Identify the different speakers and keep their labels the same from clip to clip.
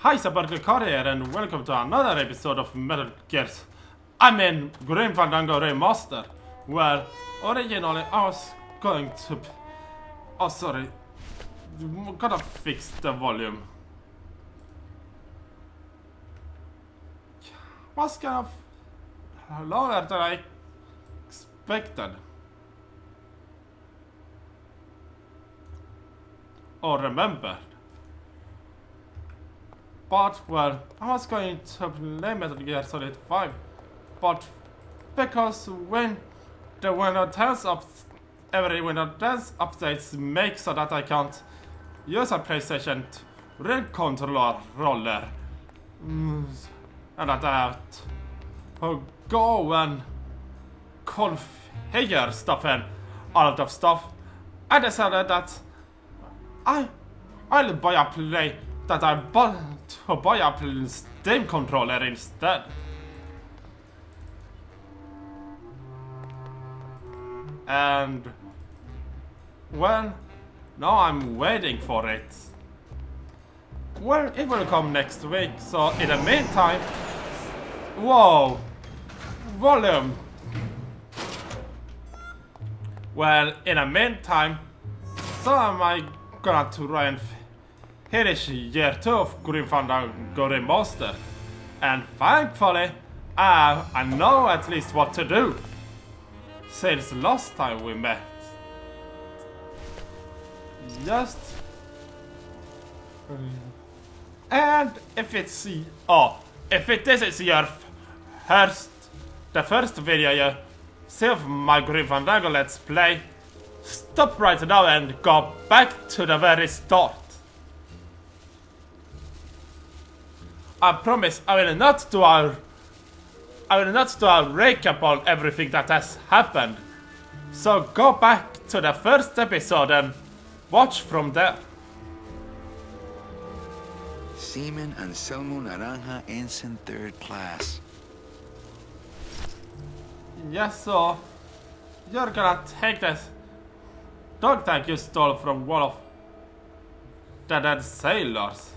Speaker 1: Hi, Cyborg-Lucario here, and welcome to another episode of Metal Gears. I'm in Grim Fandango Remastered. Well, originally I was going to... Oh, sorry. Gotta fix the volume. Was kind of lower than I expected. Or remembered. But, well, I was going to play Metal Gear Solid 5, but because when the Windows 10 every Windows 10 updates make so that I can't use a PlayStation real controller, and that I have to go and configure stuff and all of stuff, I decided that I'll buy a play that I bought to buy a Steam controller instead. And well, now I'm waiting for it. Well, it will come next week, so in the meantime... Whoa! Volume! Well, in the meantime, so am I gonna try and finish year 2 of Grim Fandango Remastered. And thankfully, I know at least what to do. Since last time we met. Just... And if it's... Oh, if this is your the first video you see of my Grim Fandango Let's Play, stop right now and go back to the very start. I promise I will not do a recap on everything that has happened. So go back to the first episode and watch from there.
Speaker 2: Seaman Anselmo Naranja, Ensign 3rd Class.
Speaker 1: Yes, so you're gonna take this dog tag you stole from one of the dead sailors.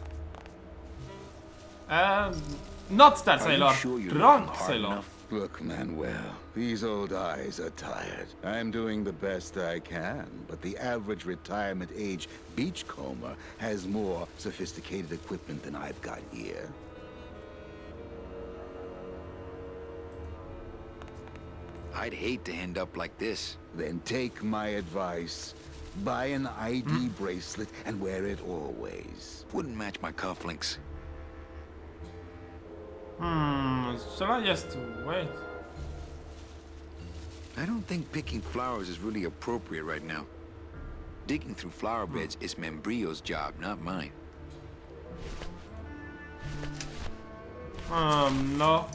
Speaker 1: Not that sailor,
Speaker 2: Sure
Speaker 1: drunk sailor.
Speaker 2: enough?
Speaker 3: Look, Manuel, these old eyes are tired. I'm doing the best I can, but the average retirement age beachcomber has more sophisticated equipment than I've got here.
Speaker 2: I'd hate to end up like this.
Speaker 3: Then take my advice. Buy an ID bracelet and wear it always.
Speaker 2: Wouldn't match my cufflinks.
Speaker 1: Shall I just wait?
Speaker 2: I don't think picking flowers is really appropriate right now. Digging through flower beds is Membrillo's job, not mine.
Speaker 1: No.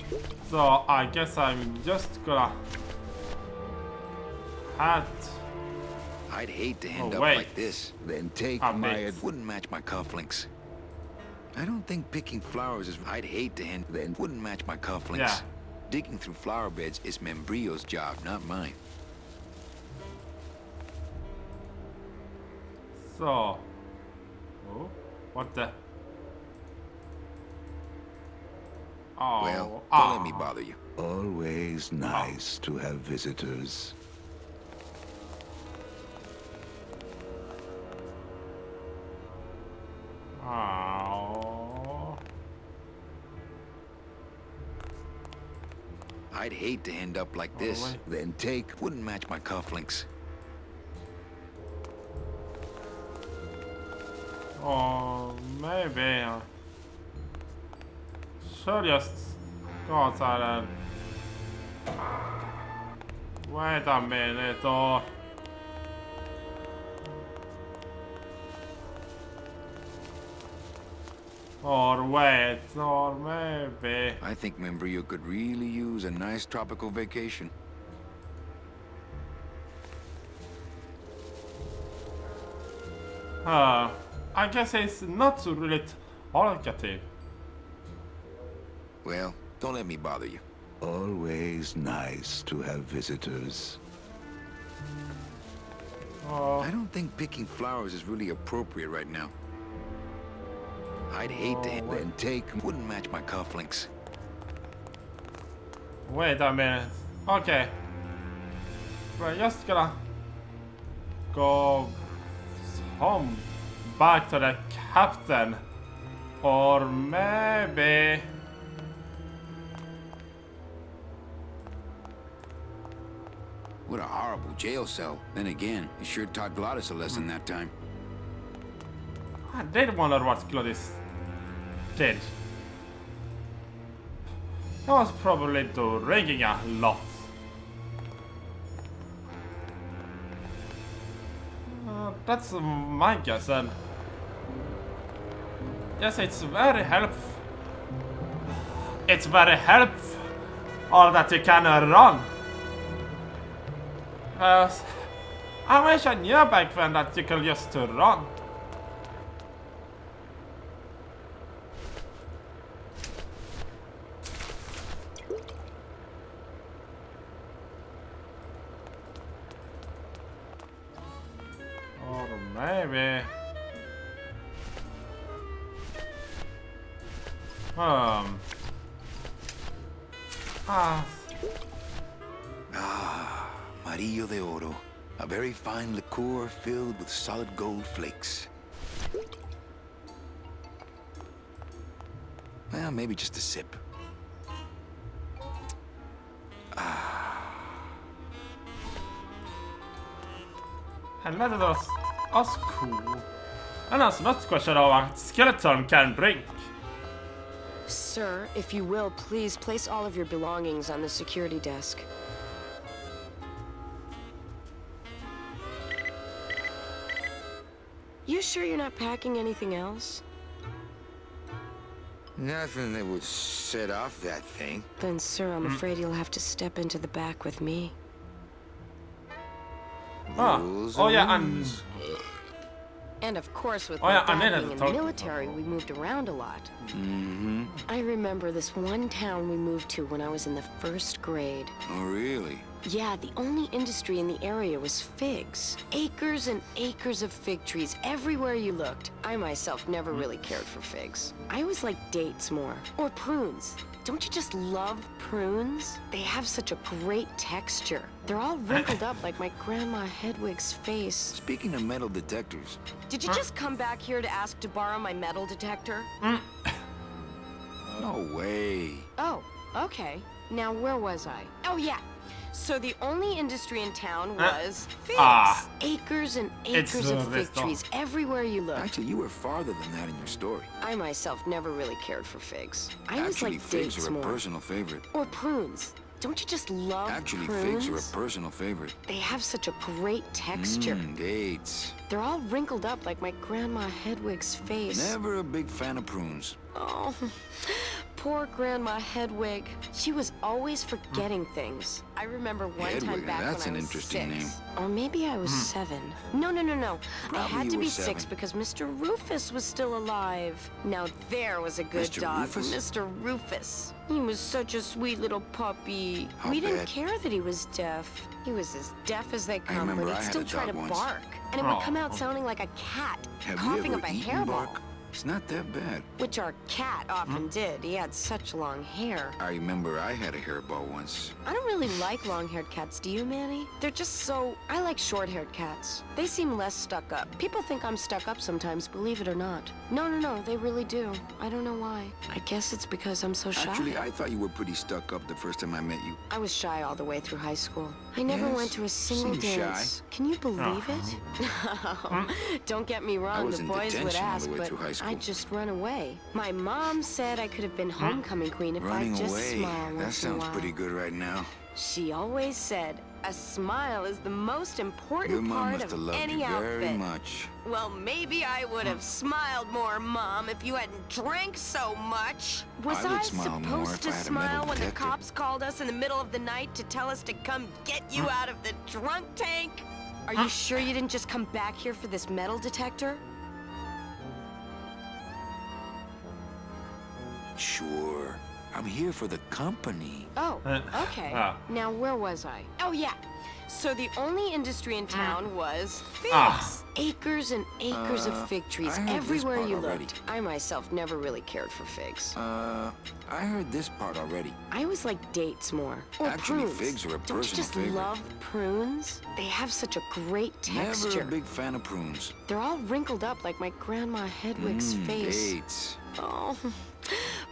Speaker 1: So I guess I'm just gonna
Speaker 2: I'd hate to end up
Speaker 1: wait.
Speaker 2: like this.
Speaker 3: Then take
Speaker 1: Ah,
Speaker 3: my
Speaker 1: wait.
Speaker 3: advice.
Speaker 2: Wouldn't match my cufflinks. I don't think picking flowers is... I'd hate to end...
Speaker 3: Then
Speaker 2: wouldn't match my cufflinks.
Speaker 1: Yeah.
Speaker 2: Digging through flower beds is Membrillo's job, not mine.
Speaker 1: So, oh, what the? Oh,
Speaker 2: Well, don't let me bother you.
Speaker 3: always nice to have visitors.
Speaker 1: Oh.
Speaker 2: I'd hate to end up like this.
Speaker 1: wait.
Speaker 3: Then take...
Speaker 2: Wouldn't match my cufflinks.
Speaker 1: Oh, maybe I should just go outside and wait a minute, or wait, or maybe.
Speaker 2: I think Membrillo could really use a nice tropical vacation.
Speaker 1: I guess it's not really talkative.
Speaker 2: Well, don't let me bother you.
Speaker 3: Always nice to have visitors.
Speaker 1: Oh,
Speaker 2: I don't think picking flowers is really appropriate right now. I'd hate to hit
Speaker 1: wait.
Speaker 2: and take. Wouldn't match my cufflinks.
Speaker 1: Wait a minute. Okay. We're just gonna go home back to the captain. Or maybe...
Speaker 2: What a horrible jail cell. Then again, it sure taught Glottis a lesson that time.
Speaker 1: I did wonder what Glottis did. He was probably drinking a lot. That's my guess, and yes, it's very helpful. It's very helpful all that you can run. I wish I knew back then that you could just run. Or maybe...
Speaker 2: Amarillo de Oro. A very fine liqueur filled with solid gold flakes. Well, maybe just a sip.
Speaker 1: And let us cool. And that's not question of a skeleton can drink.
Speaker 4: Sir, if you will, please place all of your belongings on the security desk. You sure you're not packing anything else?
Speaker 2: Nothing that would set off that thing.
Speaker 4: Then, sir, I'm afraid you'll have to step into the back with me.
Speaker 2: Rules
Speaker 1: Oh
Speaker 2: are
Speaker 1: yeah,
Speaker 2: rules.
Speaker 4: And of course, with
Speaker 1: Oh, yeah,
Speaker 4: my
Speaker 1: I
Speaker 4: dad
Speaker 1: needed
Speaker 4: being
Speaker 1: to
Speaker 4: in
Speaker 1: talk
Speaker 4: the
Speaker 1: to
Speaker 4: military,
Speaker 1: someone.
Speaker 4: we moved around a lot.
Speaker 2: Mm-hmm.
Speaker 4: I remember this one town we moved to when I was in the 1st grade.
Speaker 2: Oh, really?
Speaker 4: Yeah, the only industry in the area was figs. Acres and acres of fig trees everywhere you looked. I myself never really cared for figs. I always liked dates more. Or prunes. Don't you just love prunes? They have such a great texture. They're all wrinkled up like my Grandma Hedwig's face.
Speaker 2: Speaking of metal detectors,
Speaker 4: Did you just come back here to ask to borrow my metal detector?
Speaker 2: no way.
Speaker 4: Oh, okay. Now where was I? Oh, yeah. So the only industry in town was figs. Acres and acres of fig
Speaker 1: restaurant.
Speaker 4: trees everywhere you looked.
Speaker 2: Actually, you were farther than that in your story.
Speaker 4: I myself never really cared for figs. I always
Speaker 2: Actually,
Speaker 4: liked
Speaker 2: figs
Speaker 4: dates
Speaker 2: are a
Speaker 4: more.
Speaker 2: personal favorite.
Speaker 4: Or prunes. Don't you just love
Speaker 2: Actually,
Speaker 4: prunes?
Speaker 2: figs are a personal favorite.
Speaker 4: They have such a great texture.
Speaker 2: Dates.
Speaker 4: They're all wrinkled up like my Grandma Hedwig's face.
Speaker 2: Never a big fan of prunes.
Speaker 4: Oh, poor Grandma Hedwig. She was always forgetting things. I remember one time
Speaker 2: Hedwig,
Speaker 4: back
Speaker 2: that's
Speaker 4: when
Speaker 2: an
Speaker 4: I was
Speaker 2: interesting
Speaker 4: 6.
Speaker 2: name.
Speaker 4: Or maybe I was 7. No. I
Speaker 2: Probably
Speaker 4: had
Speaker 2: you
Speaker 4: to
Speaker 2: were
Speaker 4: be 6
Speaker 2: 7.
Speaker 4: because Mr. Rufus was still alive. Now there was a good
Speaker 2: Mr.
Speaker 4: dog,
Speaker 2: Rufus?
Speaker 4: Mr. Rufus. He was such a sweet little puppy.
Speaker 2: I'll
Speaker 4: We didn't
Speaker 2: bet.
Speaker 4: care that he was deaf. He was as deaf as they come,
Speaker 2: remember
Speaker 4: but
Speaker 2: I
Speaker 4: he'd
Speaker 2: had
Speaker 4: still
Speaker 2: a
Speaker 4: try to
Speaker 2: dog once.
Speaker 4: bark. And it would come out
Speaker 1: Aw.
Speaker 4: sounding like a cat,
Speaker 2: Have
Speaker 4: coughing
Speaker 2: you
Speaker 4: up
Speaker 2: ever
Speaker 4: a
Speaker 2: eaten
Speaker 4: hairball.
Speaker 2: bark? It's not that bad.
Speaker 4: Which our cat often did. He had such long hair.
Speaker 2: I remember I had a hairball once.
Speaker 4: I don't really like long-haired cats, do you, Manny? They're just so... I like short-haired cats. They seem less stuck up. People think I'm stuck up sometimes, believe it or not. No, they really do. I don't know why. I guess it's because I'm so shy.
Speaker 2: Actually, I thought you were pretty stuck up the first time I met you.
Speaker 4: I was shy all the way through high school. I never
Speaker 2: Yes?
Speaker 4: went to a single
Speaker 2: Seems shy.
Speaker 4: dance. Can you believe it? Don't get me wrong,
Speaker 2: was
Speaker 4: the
Speaker 2: in
Speaker 4: boys would
Speaker 2: detention all
Speaker 4: ask,
Speaker 2: the way
Speaker 4: but
Speaker 2: through high school.
Speaker 4: I'd just run away. My mom said I could have been homecoming queen if
Speaker 2: Running
Speaker 4: I'd just
Speaker 2: away.
Speaker 4: smile
Speaker 2: That
Speaker 4: once in a
Speaker 2: sounds
Speaker 4: while.
Speaker 2: pretty good right now.
Speaker 4: She always said, a smile is the most important
Speaker 2: Your mom
Speaker 4: part
Speaker 2: must
Speaker 4: of
Speaker 2: have loved
Speaker 4: any
Speaker 2: you very
Speaker 4: outfit.
Speaker 2: much.
Speaker 4: Well, maybe I would have smiled more, Mom, if you hadn't drank so much. Was
Speaker 2: I would
Speaker 4: I
Speaker 2: smile more
Speaker 4: supposed
Speaker 2: if
Speaker 4: to
Speaker 2: I had a metal
Speaker 4: smile when the
Speaker 2: detector.
Speaker 4: cops called us in the middle of the night to tell us to come get you out of the drunk tank? Are you sure you didn't just come back here for this metal detector?
Speaker 2: Sure. I'm here for the company.
Speaker 4: Oh, okay. Now, where was I? Oh, yeah. So the only industry in town was figs. Acres and acres of fig trees
Speaker 2: I heard this
Speaker 4: everywhere
Speaker 2: part
Speaker 4: you
Speaker 2: already.
Speaker 4: looked. I myself never really cared for figs.
Speaker 2: I heard this part already.
Speaker 4: I always liked dates more. Or
Speaker 2: Actually,
Speaker 4: prunes.
Speaker 2: figs are a
Speaker 4: Don't you
Speaker 2: personal
Speaker 4: just
Speaker 2: favorite.
Speaker 4: love prunes? They have such a great texture.
Speaker 2: Never a big fan of prunes.
Speaker 4: They're all wrinkled up like my Grandma Hedwig's face.
Speaker 2: Dates.
Speaker 4: Oh,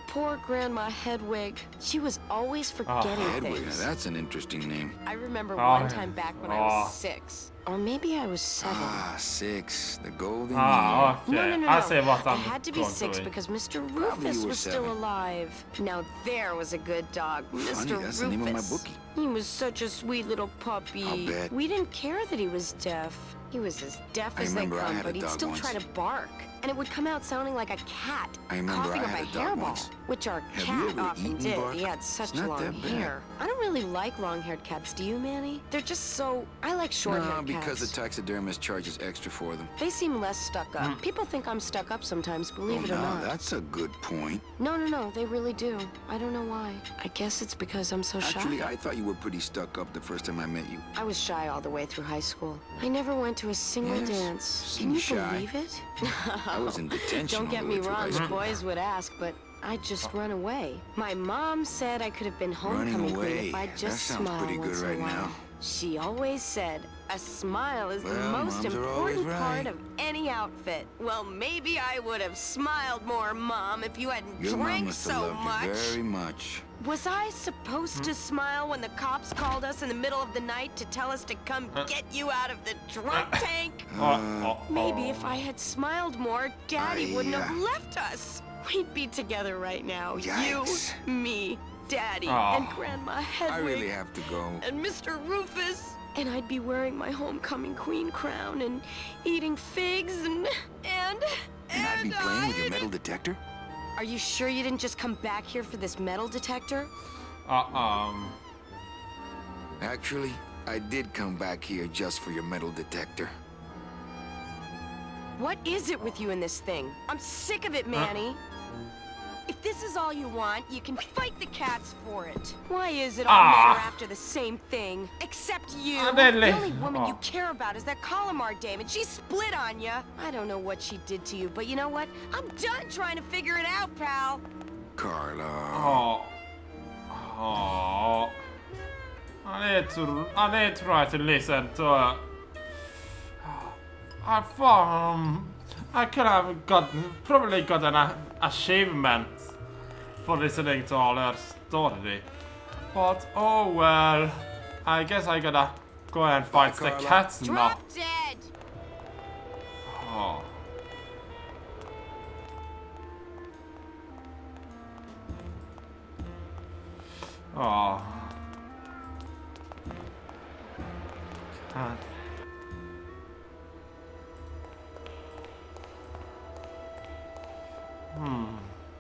Speaker 4: poor Grandma Hedwig. She was always forgetting
Speaker 2: Hedwig, now
Speaker 4: things.
Speaker 2: that's an interesting name.
Speaker 4: I remember
Speaker 1: Oh,
Speaker 4: one time back when I was 6. Or maybe I was 7.
Speaker 2: Ah, 6. The golden year.
Speaker 1: Ah,
Speaker 4: No,
Speaker 1: okej.
Speaker 4: no, no,
Speaker 1: I
Speaker 4: no.
Speaker 1: ser vad
Speaker 4: I
Speaker 1: han
Speaker 4: had to be
Speaker 1: går
Speaker 4: 6
Speaker 1: through.
Speaker 4: because Mr.
Speaker 2: Probably
Speaker 4: Rufus
Speaker 2: you were
Speaker 4: was still
Speaker 2: 7.
Speaker 4: alive. Now there was a good dog, Mr.
Speaker 2: Funny, that's
Speaker 4: Rufus.
Speaker 2: the name of my bookie.
Speaker 4: He was such a sweet little puppy.
Speaker 2: I'll bet.
Speaker 4: We didn't care that he was deaf. He was as deaf
Speaker 2: I
Speaker 4: as they
Speaker 2: remember I
Speaker 4: come,
Speaker 2: had a
Speaker 4: but he'd
Speaker 2: dog
Speaker 4: still
Speaker 2: once.
Speaker 4: try to bark. And it would come out sounding like a cat,
Speaker 2: I remember
Speaker 4: coughing
Speaker 2: I
Speaker 4: up
Speaker 2: had
Speaker 4: a
Speaker 2: a dog
Speaker 4: hairball,
Speaker 2: once.
Speaker 4: which our
Speaker 2: Have you
Speaker 4: cat
Speaker 2: ever
Speaker 4: often
Speaker 2: eaten
Speaker 4: did.
Speaker 2: bark?
Speaker 4: He had such
Speaker 2: It's not
Speaker 4: long
Speaker 2: that bad.
Speaker 4: hair. I don't really like long-haired cats, do you, Manny? They're just so... I like short-haired
Speaker 2: No, because
Speaker 4: cats.
Speaker 2: the taxidermist charges extra for them.
Speaker 4: They seem less stuck up. People think I'm stuck up sometimes, believe
Speaker 2: Oh,
Speaker 4: it or
Speaker 2: now
Speaker 4: not.
Speaker 2: that's a good point.
Speaker 4: No, they really do. I don't know why. I guess it's because I'm so
Speaker 2: Actually,
Speaker 4: shy.
Speaker 2: I thought you were pretty stuck up the first time I met you.
Speaker 4: I was shy all the way through high school. I never went to a single
Speaker 2: Yes,
Speaker 4: dance. Can
Speaker 2: seems
Speaker 4: you
Speaker 2: shy.
Speaker 4: believe it?
Speaker 2: I was in detention
Speaker 4: Don't
Speaker 2: all
Speaker 4: get
Speaker 2: the
Speaker 4: me
Speaker 2: way through high
Speaker 4: wrong,
Speaker 2: school.
Speaker 4: boys would ask, but I'd just run away. My mom said I could have been
Speaker 2: Running
Speaker 4: homecoming queen
Speaker 2: away.
Speaker 4: if I'd
Speaker 2: That
Speaker 4: just
Speaker 2: sounds
Speaker 4: smile
Speaker 2: pretty good
Speaker 4: once
Speaker 2: right
Speaker 4: in a while.
Speaker 2: now.
Speaker 4: She always said, a smile is the
Speaker 2: Well,
Speaker 4: most
Speaker 2: moms are always
Speaker 4: important part
Speaker 2: right.
Speaker 4: of any outfit. Well, maybe I would have smiled more, Mom, if you hadn't
Speaker 2: Your mom
Speaker 4: drank
Speaker 2: must have
Speaker 4: so
Speaker 2: loved
Speaker 4: much.
Speaker 2: you very much.
Speaker 4: Was I supposed to smile when the cops called us in the middle of the night to tell us to come get you out of the drunk tank? Maybe if I had smiled more, Daddy wouldn't have left us. We'd be together right now.
Speaker 2: Yikes.
Speaker 4: You, me, Daddy,
Speaker 1: Aw.
Speaker 4: and Grandma Hedwig.
Speaker 2: I really have to go.
Speaker 4: And Mr. Rufus. And I'd be wearing my homecoming queen crown and eating figs and
Speaker 2: And I'd be playing with your metal detector?
Speaker 4: Are you sure you didn't just come back here for this metal detector?
Speaker 2: Actually, I did come back here just for your metal detector.
Speaker 4: What is it with you in this thing? I'm sick of it, Manny. If this is all you want, you can fight the cats for it. Why is it all men are after the same thing? Except you. The only woman you care about is that Calamar dame, and she split on you. I don't know what she did to you, but you know what? I'm done trying to figure it out, pal.
Speaker 2: Carla.
Speaker 1: I did try to listen to I could have probably got an achievement for listening to all her story. But oh well, I guess I gotta go and fight the
Speaker 2: Carla.
Speaker 1: cats now.
Speaker 4: Drop dead.
Speaker 1: Oh. Oh. Cat.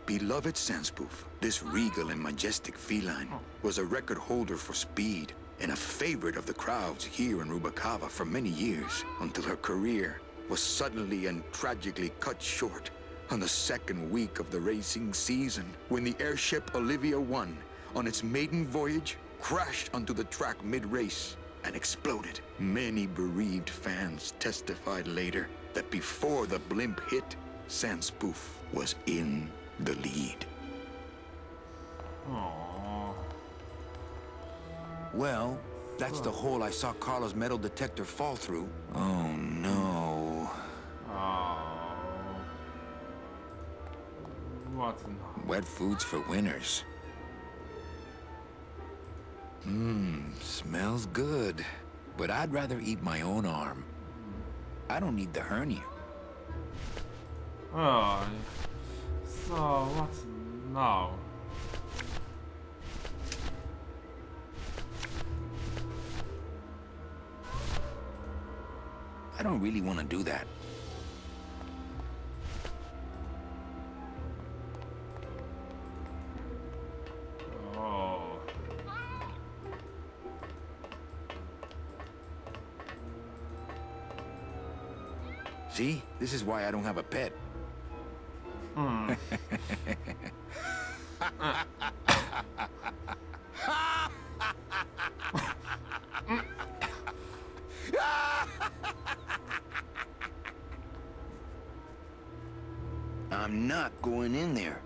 Speaker 2: Beloved Sandspoof, this regal and majestic feline was a record holder for speed and a favorite of the crowds here in Rubacava for many years, until her career was suddenly and tragically cut short on the second week of the racing season, when the airship Olivia 1, on its maiden voyage, crashed onto the track mid-race and exploded. Many bereaved fans testified later that before the blimp hit, Sandspoof was in the lead.
Speaker 1: Oh.
Speaker 2: Well, that's the hole I saw Carla's metal detector fall through. Oh no.
Speaker 1: Oh. What now?
Speaker 2: Wet foods for winners. Smells good. But I'd rather eat my own arm. I don't need the hernia.
Speaker 1: Oh. So what now?
Speaker 2: I don't really want to do that.
Speaker 1: Oh.
Speaker 2: See? This is why I don't have a pet. I'm not going in there.